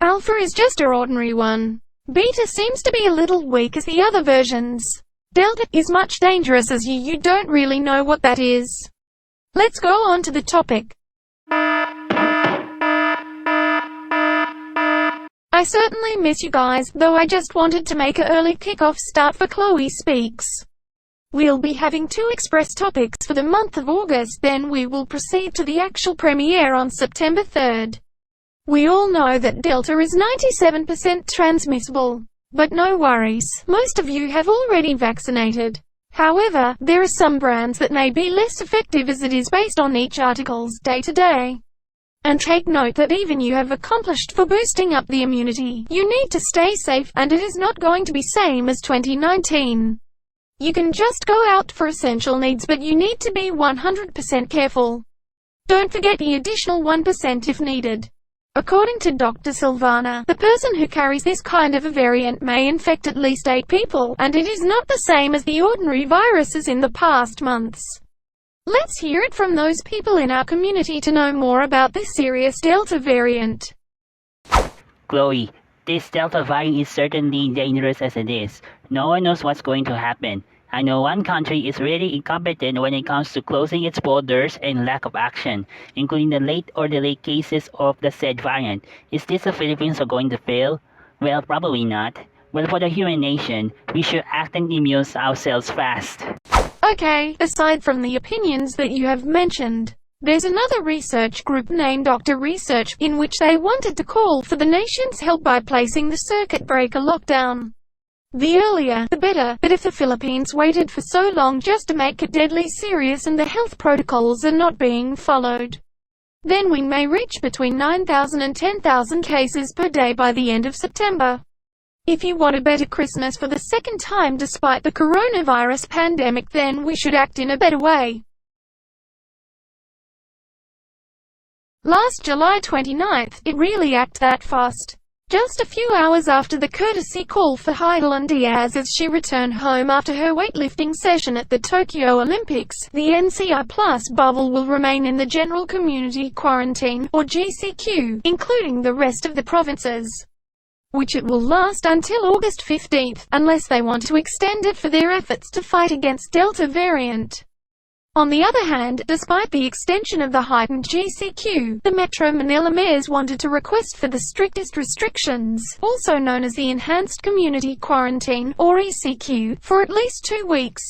Alpha is just an ordinary one. Beta seems to be a little weak as the other versions. Delta is much dangerous as you don't really know what that is. Let's go on to the topic. I certainly miss you guys, though I just wanted to make an early kickoff start for Chloe Speaks. We'll be having 2 express topics for the month of August, then we will proceed to the actual premiere on September 3rd. We all know that Delta is 97% transmissible. But no worries, most of you have already vaccinated. However, there are some brands that may be less effective as it is based on each article's day-to-day. And take note that even you have accomplished for boosting up the immunity, you need to stay safe, and it is not going to be same as 2019. You can just go out for essential needs, but you need to be 100% careful. Don't forget the additional 1% if needed. According to Dr. Silvana, the person who carries this kind of a variant may infect at least 8 people, and it is not the same as the ordinary viruses in the past months. Let's hear it from those people in our community to know more about this serious Delta variant. Chloe, this Delta variant is certainly dangerous as it is. No one knows what's going to happen. I know one country is really incompetent when it comes to closing its borders and lack of action, including the late or delayed cases of the said variant. Is this the Philippines are going to fail? Well, probably not. Well, for the human nation, we should act and immune ourselves fast. Okay, aside from the opinions that you have mentioned, there's another research group named Dr. Research, in which they wanted to call for the nation's help by placing the circuit breaker lockdown. The earlier, the better, but if the Philippines waited for so long just to make it deadly serious and the health protocols are not being followed, then we may reach between 9,000 and 10,000 cases per day by the end of September. If you want a better Christmas for the second time despite the coronavirus pandemic, then we should act in a better way. Last July 29th, it really acted that fast. Just a few hours after the courtesy call for Heidelin Diaz as she returned home after her weightlifting session at the Tokyo Olympics, the NCI Plus bubble will remain in the General Community Quarantine, or GCQ, including the rest of the provinces, which it will last until August 15th, unless they want to extend it for their efforts to fight against Delta variant. On the other hand, despite the extension of the heightened GCQ, the Metro Manila mayors wanted to request for the strictest restrictions, also known as the Enhanced Community Quarantine, or ECQ, for at least 2 weeks,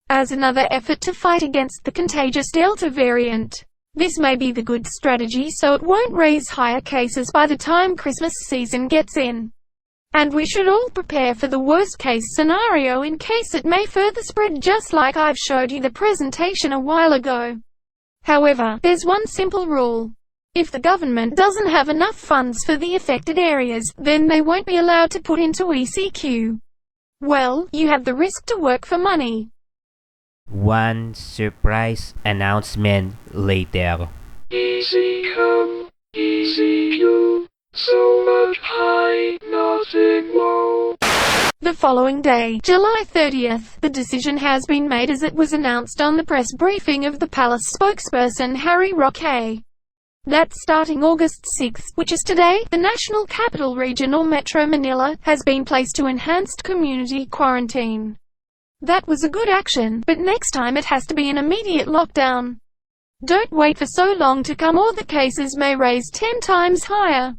as another effort to fight against the contagious Delta variant. This may be the good strategy so it won't raise higher cases by the time Christmas season gets in. And we should all prepare for the worst-case scenario in case it may further spread, just like I've showed you the presentation a while ago. However, there's one simple rule. If the government doesn't have enough funds for the affected areas, then they won't be allowed to put into ECQ. Well, you have the risk to work for money. One surprise announcement later. Easy come, easy you. So much high, nothing low. The following day, July 30th, the decision has been made as it was announced on the press briefing of the palace spokesperson Harry Roque, that starting August 6th, which is today, the National Capital Region or Metro Manila has been placed to enhanced community quarantine. That was a good action, but next time it has to be an immediate lockdown. Don't wait for so long to come or the cases may raise 10 times higher.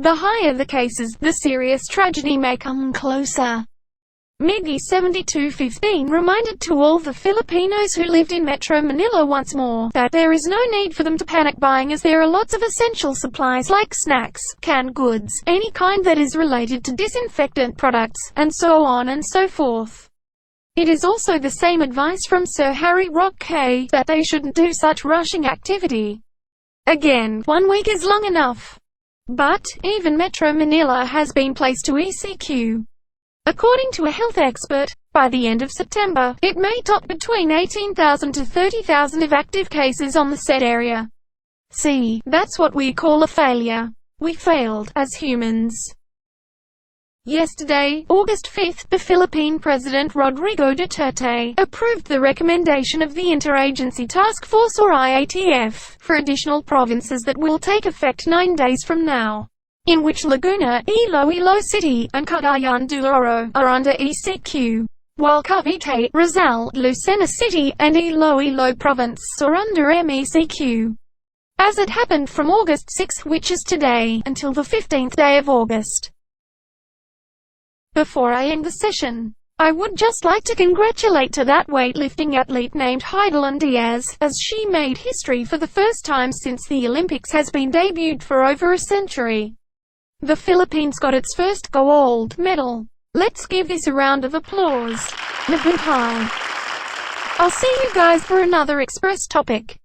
The higher the cases, the serious tragedy may come closer. Miggy 7215 reminded to all the Filipinos who lived in Metro Manila once more that there is no need for them to panic buying, as there are lots of essential supplies like snacks, canned goods, any kind that is related to disinfectant products, and so on and so forth. It is also the same advice from Sir Harry Roque that they shouldn't do such rushing activity. Again, 1 week is long enough. But, even Metro Manila has been placed to ECQ. According to a health expert, by the end of September, it may top between 18,000 to 30,000 of active cases on the said area. See, that's what we call a failure. We failed, as humans. Yesterday, August 5th, the Philippine President Rodrigo Duterte approved the recommendation of the Interagency Task Force or IATF for additional provinces that will take effect 9 days from now. in which Laguna, Iloilo City, and Cagayan de Oro are under ECQ, while Cavite, Rizal, Lucena City, and Iloilo Province are under MECQ. As it happened from August 6, which is today, until the 15th day of August. Before I end the session, I would just like to congratulate to that weightlifting athlete named Heidelin Diaz, as she made history for the first time since the Olympics has been debuted for over a century. The Philippines got its first gold medal. Let's give this a round of applause. Mabuhay. I'll see you guys for another Express topic.